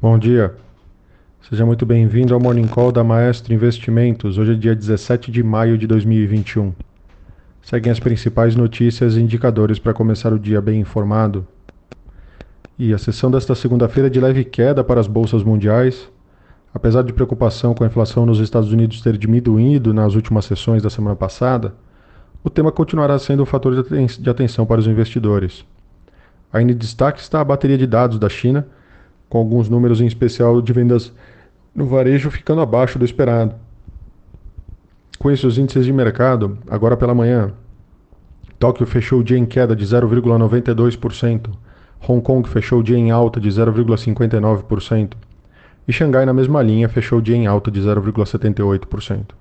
Bom dia, seja muito bem-vindo ao Morning Call da Maestro Investimentos. Hoje é dia 17 de maio de 2021. Seguem as principais notícias e indicadores para começar o dia bem informado. E a sessão desta segunda-feira é de leve queda para as bolsas mundiais. Apesar de preocupação com a inflação nos Estados Unidos ter diminuído nas últimas sessões da semana passada, o tema continuará sendo um fator de atenção para os investidores. Ainda em destaque está a bateria de dados da China, com alguns números em especial de vendas no varejo ficando abaixo do esperado. Com isso, os índices de mercado, agora pela manhã, Tóquio fechou o dia em queda de 0,92%, Hong Kong fechou o dia em alta de 0,59% e Xangai, na mesma linha, fechou o dia em alta de 0,78%.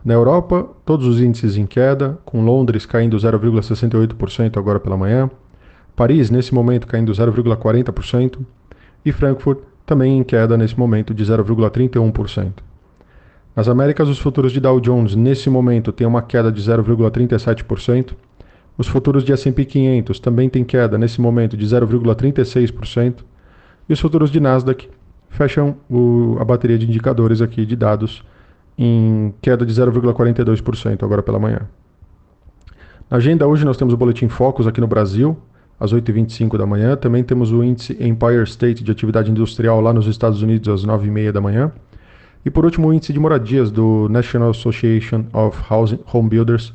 Na Europa, todos os índices em queda, com Londres caindo 0,68% agora pela manhã, Paris, nesse momento, caindo 0,40% e Frankfurt também em queda nesse momento de 0,31%. Nas Américas, os futuros de Dow Jones nesse momento têm uma queda de 0,37%. Os futuros de S&P 500 também têm queda nesse momento de 0,36%. E os futuros de Nasdaq fecham a bateria de indicadores aqui de dados em queda de 0,42% agora pela manhã. Na agenda hoje nós temos o Boletim Focus aqui no Brasil, às 8h25 da manhã. Também temos o índice Empire State de atividade industrial lá nos Estados Unidos às 9h30 da manhã. E por último, o índice de moradias do National Association of Home Builders,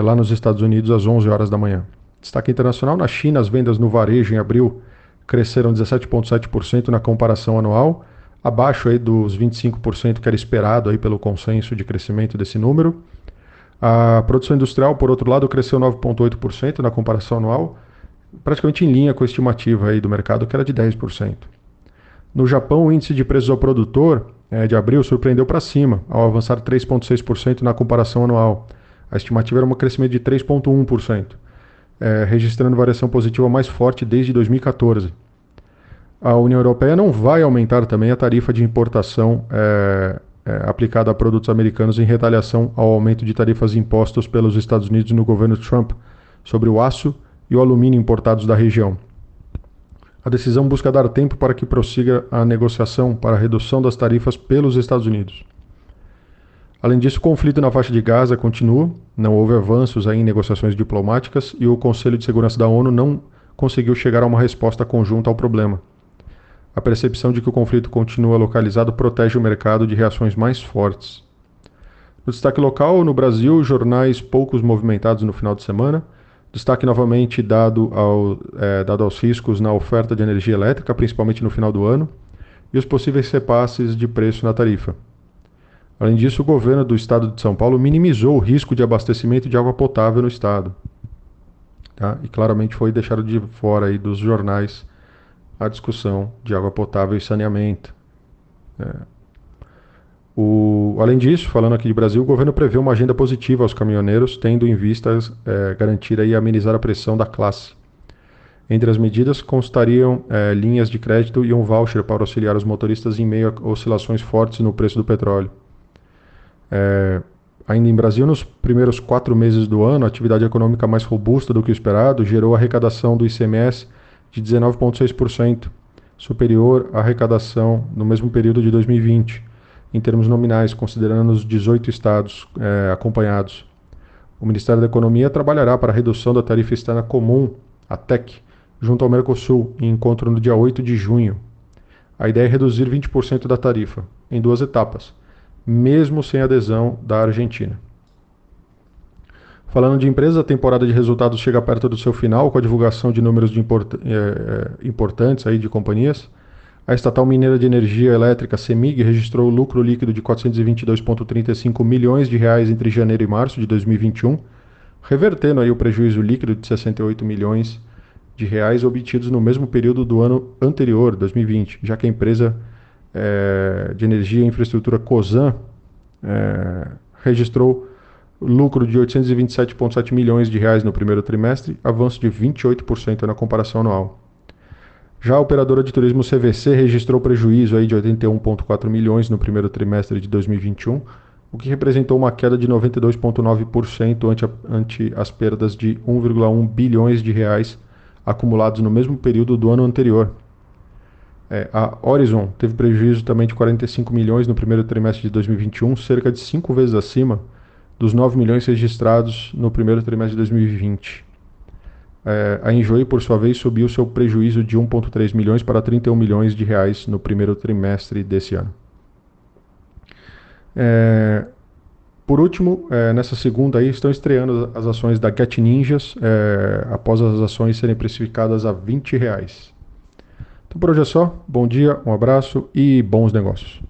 lá nos Estados Unidos, às 11 horas da manhã. Destaque internacional: na China, as vendas no varejo em abril cresceram 17,7% na comparação anual, abaixo aí dos 25% que era esperado aí pelo consenso de crescimento desse número. A produção industrial, por outro lado, cresceu 9,8% na comparação anual, praticamente em linha com a estimativa aí do mercado, que era de 10%. No Japão, o índice de preços ao produtor de abril surpreendeu para cima, ao avançar 3,6% na comparação anual. A estimativa era um crescimento de 3,1%, registrando variação positiva mais forte desde 2014. A União Europeia não vai aumentar também a tarifa de importação aplicada a produtos americanos em retaliação ao aumento de tarifas impostos pelos Estados Unidos no governo Trump sobre o aço e o alumínio importados da região. A decisão busca dar tempo para que prossiga a negociação para a redução das tarifas pelos Estados Unidos. Além disso, o conflito na faixa de Gaza continua, não houve avanços em negociações diplomáticas e o Conselho de Segurança da ONU não conseguiu chegar a uma resposta conjunta ao problema. A percepção de que o conflito continua localizado protege o mercado de reações mais fortes. No destaque local, no Brasil, jornais poucos movimentados no final de semana. Destaque novamente dado aos riscos na oferta de energia elétrica, principalmente no final do ano, e os possíveis repasses de preço na tarifa. Além disso, o governo do estado de São Paulo minimizou o risco de abastecimento de água potável no estado. Tá? E claramente foi deixado de fora aí dos jornais a discussão de água potável e saneamento. Além disso, falando aqui de Brasil, o governo prevê uma agenda positiva aos caminhoneiros, tendo em vista garantir e amenizar a pressão da classe. Entre as medidas constariam linhas de crédito e um voucher para auxiliar os motoristas em meio a oscilações fortes no preço do petróleo. Ainda em Brasil, nos primeiros 4 meses do ano, a atividade econômica mais robusta do que o esperado gerou arrecadação do ICMS de 19,6%, superior à arrecadação no mesmo período de 2020, em termos nominais, considerando os 18 estados acompanhados. O Ministério da Economia trabalhará para a redução da tarifa externa comum, a TEC, junto ao Mercosul, em encontro no dia 8 de junho. A ideia é reduzir 20% da tarifa, em 2 etapas, mesmo sem adesão da Argentina. Falando de empresas, a temporada de resultados chega perto do seu final, com a divulgação de números importantes aí de companhias. A estatal mineira de energia elétrica CEMIG registrou lucro líquido de 422,35 milhões de reais entre janeiro e março de 2021, revertendo aí o prejuízo líquido de 68 milhões de reais obtidos no mesmo período do ano anterior, 2020, já que a empresa de energia e infraestrutura Cosan registrou lucro de 827,7 milhões de reais no primeiro trimestre, avanço de 28% na comparação anual. Já a operadora de turismo CVC registrou prejuízo aí de 81,4 milhões no primeiro trimestre de 2021, o que representou uma queda de 92,9% ante as perdas de 1,1 bilhões de reais acumulados no mesmo período do ano anterior. A Horizon teve prejuízo também de 45 milhões no primeiro trimestre de 2021, cerca de 5 vezes acima dos 9 milhões registrados no primeiro trimestre de 2020. A Enjoei, por sua vez, subiu seu prejuízo de 1,3 milhões para 31 milhões de reais no primeiro trimestre desse ano. Por último, nessa segunda aí, estão estreando as ações da Get Ninjas, após as ações serem precificadas a R$ 20. Então por hoje é só. Bom dia, um abraço e bons negócios.